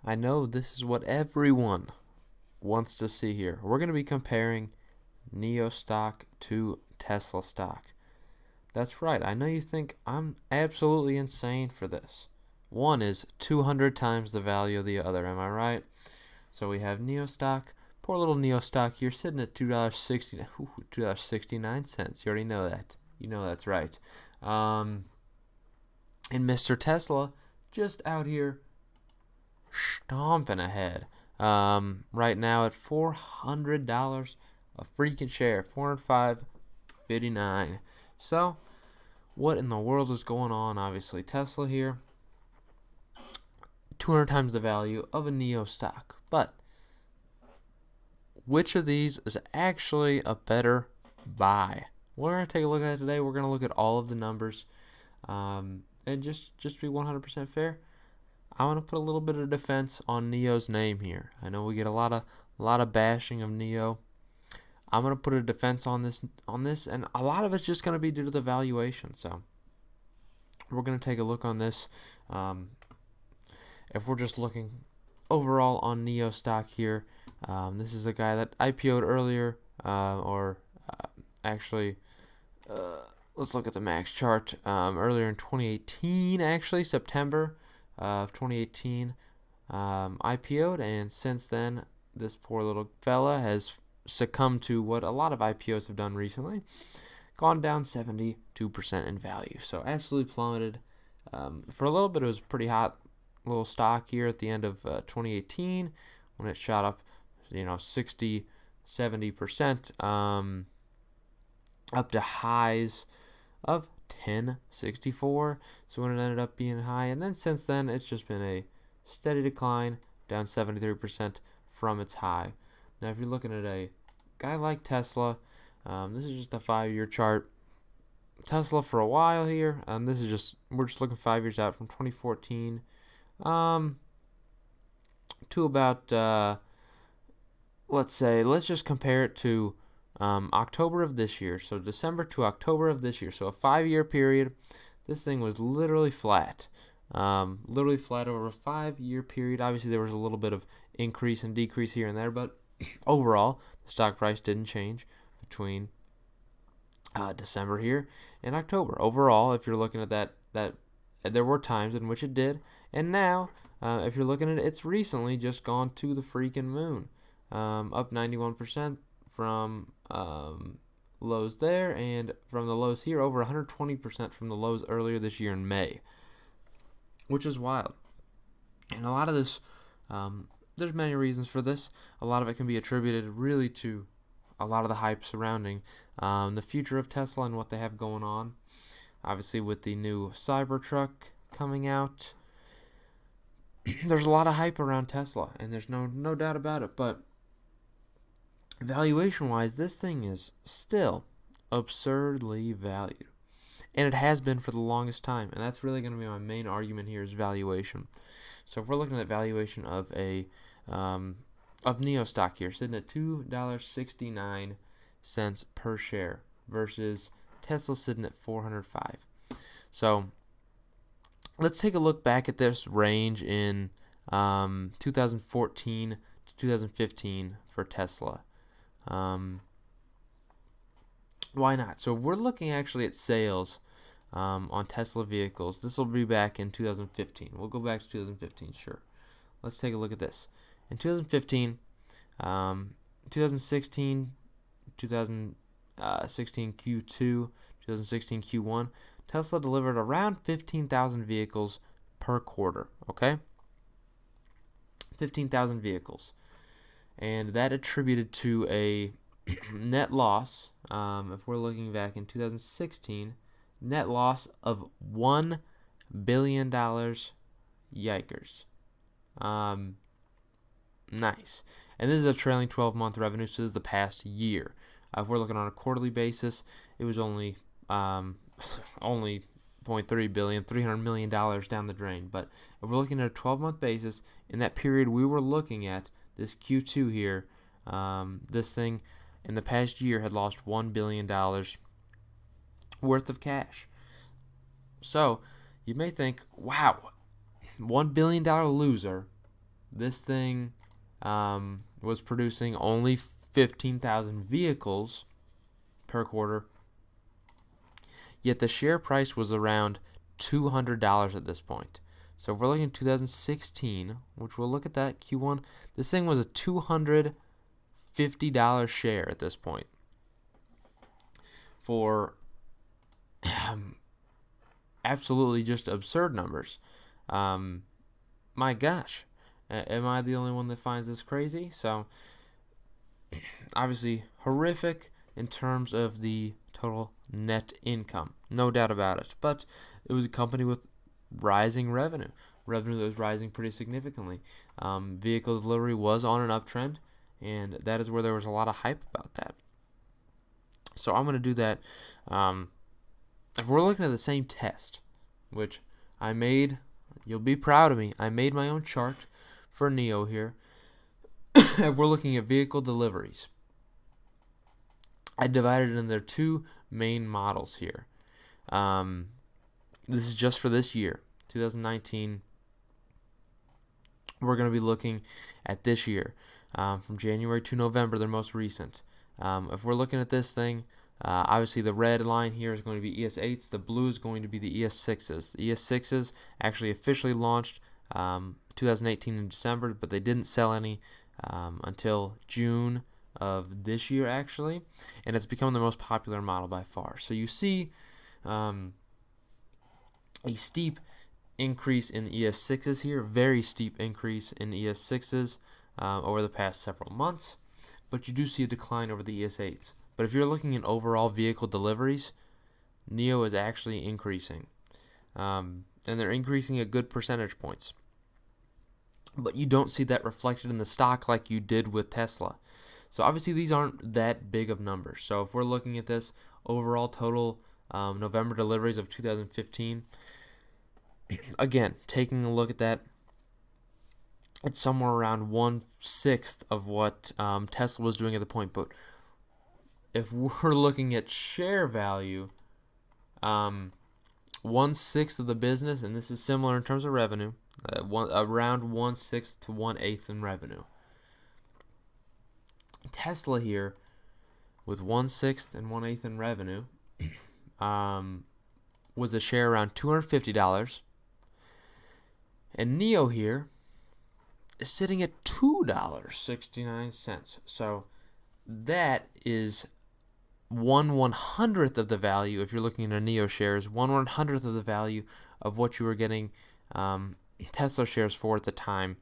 I know this is what everyone wants to see here. We're going to be comparing Nio stock to Tesla stock. That's right. I know you think I'm absolutely insane for this. One is 200 times the value of the other, am I right? So we have Nio stock. Poor little Nio stock here sitting at $2.69. You already know that. You know that's right. And Mr. Tesla just out here stomping ahead. Right now at $400 a freaking share, 405.59. So, what in the world is going on? Obviously, Tesla here, 200 times the value of a Nio stock. But which of these is actually a better buy? We're going to take a look at it today. We're going to look at all of the numbers, and just to be 100% fair, I want to put a little bit of defense on Nio's name here. I know we get a lot of bashing of Nio. I'm gonna put a defense on this, and a lot of it's just gonna be due to the valuation. So we're gonna take a look on this. If we're just looking overall on Nio stock here, this is a guy that IPO'd earlier, actually, let's look at the max chart. Earlier in 2018, actually September of 2018, IPO'd, and since then, this poor little fella has succumbed to what a lot of IPOs have done recently, gone down 72% in value. So absolutely plummeted. For a little bit, it was a pretty hot little stock here at the end of 2018 when it shot up, 60, 70%, up to highs of 1064. So when it ended up being high, and then since then it's just been a steady decline, down 73% from its high. Now if you're looking at a guy like Tesla, this is just a 5-year chart. Tesla for a while here, and we're just looking 5 years out from 2014 to about let's just compare it to October of this year. So December to October of this year. So a 5-year period. This thing was literally flat. Literally flat over a 5-year period. Obviously, there was a little bit of increase and decrease here and there, but overall, the stock price didn't change between December here and October. Overall, if you're looking at that there were times in which it did, and now, if you're looking at it, it's recently just gone to the freaking moon, up 91% from lows there, and from the lows here, over 120% from the lows earlier this year in May, which is wild. And a lot of this, there's many reasons for this. A lot of it can be attributed really to a lot of the hype surrounding the future of Tesla and what they have going on. Obviously, with the new Cybertruck coming out, there's a lot of hype around Tesla, and there's no doubt about it. But valuation-wise, this thing is still absurdly valued, and it has been for the longest time. And that's really going to be my main argument here, is valuation. So if we're looking at valuation of of Nio stock here, sitting at $2.69 per share versus Tesla sitting at 405. So let's take a look back at this range in 2014 to 2015 for Tesla. Why not? So if we're looking actually at sales on Tesla vehicles, this will be back in 2015. We'll go back to 2015, sure. Let's take a look at this. In 2015, 2016, 2016 Q2, 2016 Q1, Tesla delivered around 15,000 vehicles per quarter, okay? 15,000 vehicles. And that attributed to a net loss, if we're looking back in 2016, net loss of $1 billion. Yikers. Nice. And this is a trailing 12-month revenue, so this is the past year. If we're looking on a quarterly basis, it was only $0.3 billion, $300 million down the drain. But if we're looking at a 12-month basis, in that period we were looking at, this Q2 here, this thing in the past year had lost $1 billion worth of cash. So you may think, wow, $1 billion loser, This thing was producing only 15,000 vehicles per quarter, yet the share price was around $200 at this point. So if we're looking at 2016, which we'll look at that Q1, this thing was a $250 share at this point for absolutely just absurd numbers. My gosh, am I the only one that finds this crazy? So obviously horrific in terms of the total net income, no doubt about it. But it was a company with rising revenue that was rising pretty significantly. Vehicle delivery was on an uptrend, and that is where there was a lot of hype about that. So I'm going to do that. If we're looking at the same test, which I made, you'll be proud of me, I made my own chart for Nio here. If we're looking at vehicle deliveries, I divided it into their two main models here. This is just for this year, 2019. We're going to be looking at this year, from January to November, their most recent. If we're looking at this thing, obviously the red line here is going to be ES8s. The blue is going to be the ES6s. The ES6s actually officially launched 2018 in December, but they didn't sell any until June of this year, actually, and it's become the most popular model by far. So you see a steep increase in ES6s here, very steep increase in ES6s over the past several months, but you do see a decline over the ES8s. But if you're looking at overall vehicle deliveries, Nio is actually increasing, and they're increasing at good percentage points. But you don't see that reflected in the stock like you did with Tesla. So obviously these aren't that big of numbers. So if we're looking at this overall total November deliveries of 2015, again, taking a look at that, it's somewhere around 1/6 of what Tesla was doing at the point. But if we're looking at share value, 1/6 of the business, and this is similar in terms of revenue, around 1/6 to 1/8 in revenue. Tesla here, with 1/6 and 1/8 in revenue, was a share around $250, and Nio here is sitting at $2.69. So that is 1/100th of the value. If you're looking at Nio shares, 1/100th of the value of what you were getting Tesla shares for at the time.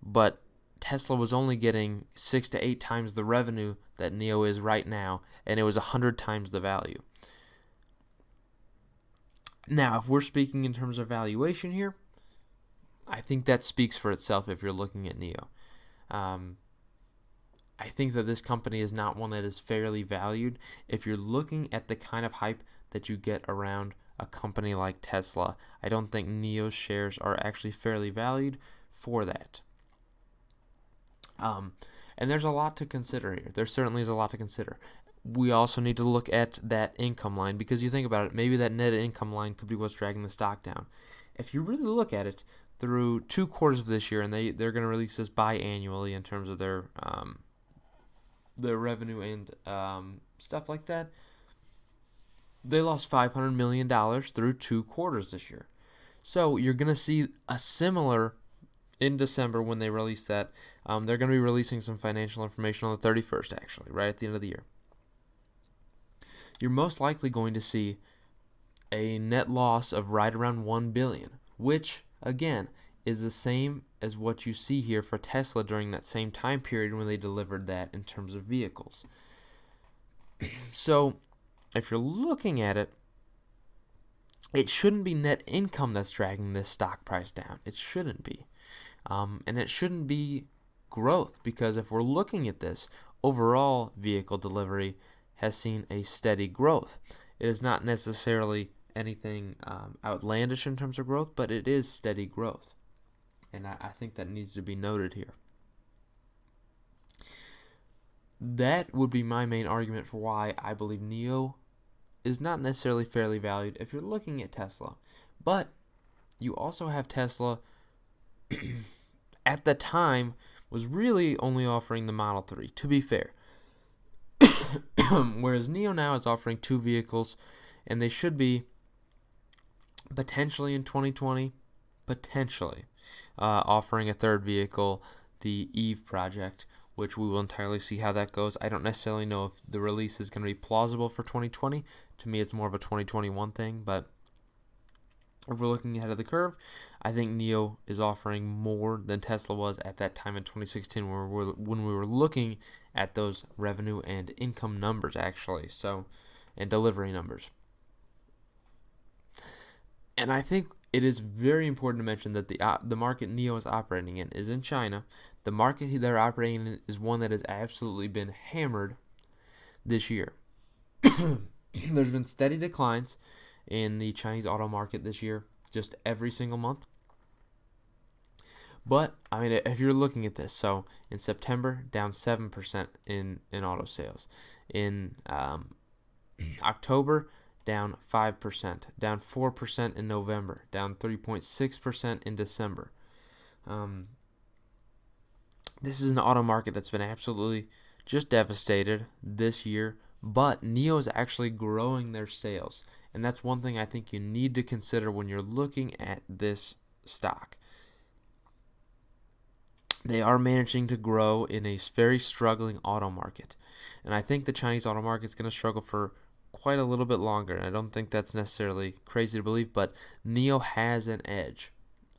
But Tesla was only getting 6 to 8 times the revenue that Nio is right now, and it was 100 times the value. Now, if we're speaking in terms of valuation here, I think that speaks for itself if you're looking at Nio. I think that this company is not one that is fairly valued. If you're looking at the kind of hype that you get around a company like Tesla, I don't think Nio's shares are actually fairly valued for that. And there's a lot to consider here. There certainly is a lot to consider. We also need to look at that income line, because you think about it, maybe that net income line could be what's dragging the stock down. If you really look at it through 2 quarters of this year, and they're going to release this biannually in terms of their revenue and stuff like that, they lost $500 million through 2 quarters this year. So you're going to see a similar in December when they release that. They're going to be releasing some financial information on the 31st, actually, right at the end of the year. You're most likely going to see a net loss of right around $1 billion, which, again, is the same as what you see here for Tesla during that same time period when they delivered that in terms of vehicles. So, if you're looking at it, it shouldn't be net income that's dragging this stock price down. It shouldn't be. And it shouldn't be growth, because if we're looking at this, overall vehicle delivery has seen a steady growth. It is not necessarily anything outlandish in terms of growth, but it is steady growth. And I think that needs to be noted here. That would be my main argument for why I believe Nio is not necessarily fairly valued if you're looking at Tesla. But you also have Tesla at the time was really only offering the Model 3, to be fair. Whereas Nio now is offering 2 vehicles, and they should be potentially in 2020, offering a third vehicle, the Eve project, which we will entirely see how that goes. I don't necessarily know if the release is going to be plausible for 2020. To me, it's more of a 2021 thing, but if we're looking ahead of the curve, I think Nio is offering more than Tesla was at that time in 2016 when we were looking at those revenue and income numbers, actually, and delivery numbers. And I think it is very important to mention that the market Nio is operating in is in China. The market they're operating in is one that has absolutely been hammered this year. There's been steady declines in the Chinese auto market this year, just every single month. But, I mean, if you're looking at this, so in September, down 7% in auto sales. In October, down 5%, down 4% in November, down 3.6% in December. This is an auto market that's been absolutely just devastated this year, but Nio is actually growing their sales. And that's one thing I think you need to consider when you're looking at this stock. They are managing to grow in a very struggling auto market. And I think the Chinese auto market is going to struggle for quite a little bit longer. And I don't think that's necessarily crazy to believe, but Nio has an edge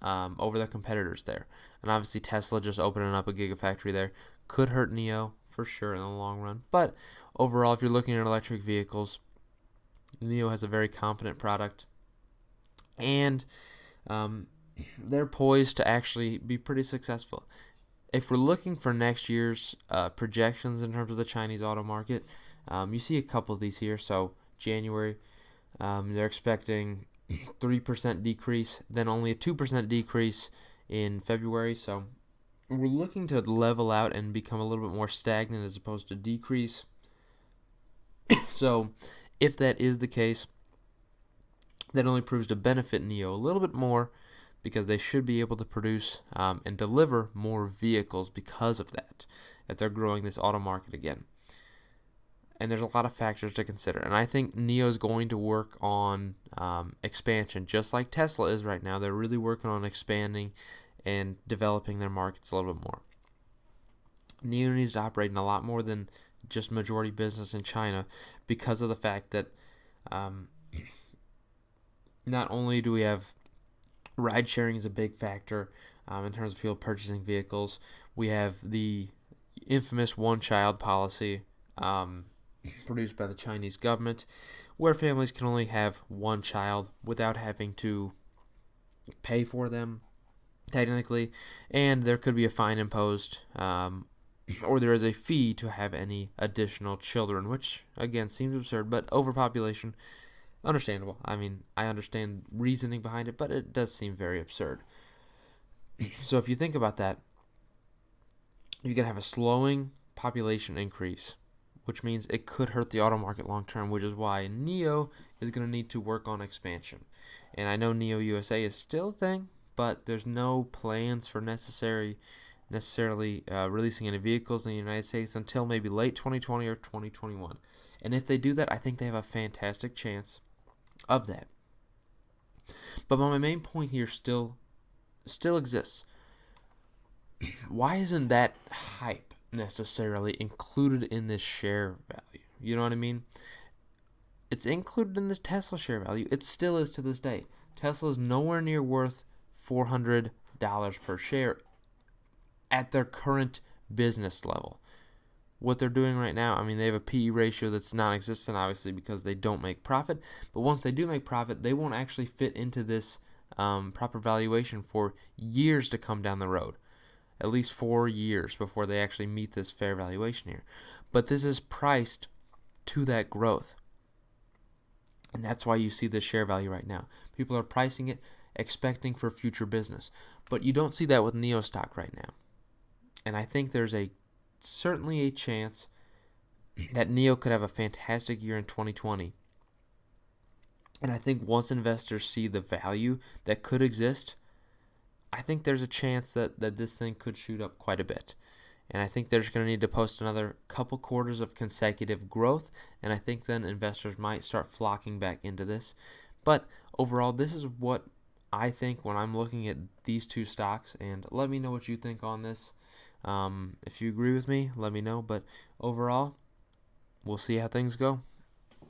over their competitors there. And obviously Tesla just opening up a gigafactory there could hurt Nio for sure in the long run. But overall, if you're looking at electric vehicles, Nio has a very competent product, and they're poised to actually be pretty successful. If we're looking for next year's projections in terms of the Chinese auto market, you see a couple of these here. So January, they're expecting 3% decrease, then only a 2% decrease in February. So we're looking to level out and become a little bit more stagnant as opposed to decrease. So if that is the case, that only proves to benefit Nio a little bit more, because they should be able to produce and deliver more vehicles because of that, if they're growing this auto market again. And there's a lot of factors to consider. And I think Nio is going to work on expansion, just like Tesla is right now. They're really working on expanding and developing their markets a little bit more. Nio needs to operate in a lot more than just majority business in China, because of the fact that not only do we have ride sharing is a big factor in terms of people purchasing vehicles, we have the infamous one-child policy produced by the Chinese government, where families can only have one child without having to pay for them, technically, and there could be a fine imposed, or there is a fee to have any additional children, which, again, seems absurd, but overpopulation, understandable. I mean, I understand reasoning behind it, but it does seem very absurd. So if you think about that, you can have a slowing population increase, which means it could hurt the auto market long term, which is why Nio is going to need to work on expansion. And I know Nio USA is still a thing, but there's no plans for necessarily releasing any vehicles in the United States until maybe late 2020 or 2021. And if they do that, I think they have a fantastic chance of that. But my main point here still exists. Why isn't that hype necessarily included in this share value? You know what I mean? It's included in the Tesla share value. It still is to this day. Tesla is nowhere near worth $400 per share at their current business level. What they're doing right now, I mean, they have a PE ratio that's non-existent, obviously, because they don't make profit. But once they do make profit, they won't actually fit into this proper valuation for years to come down the road. At least 4 years before they actually meet this fair valuation here. But this is priced to that growth. And that's why you see this share value right now. People are pricing it, expecting for future business. But you don't see that with Nio stock right now. And I think there's certainly a chance that Nio could have a fantastic year in 2020. And I think once investors see the value that could exist, I think there's a chance that this thing could shoot up quite a bit. And I think they're just going to need to post another couple quarters of consecutive growth. And I think then investors might start flocking back into this. But overall, this is what I think when I'm looking at these two stocks. And let me know what you think on this. If you agree with me, let me know. But overall, we'll see how things go.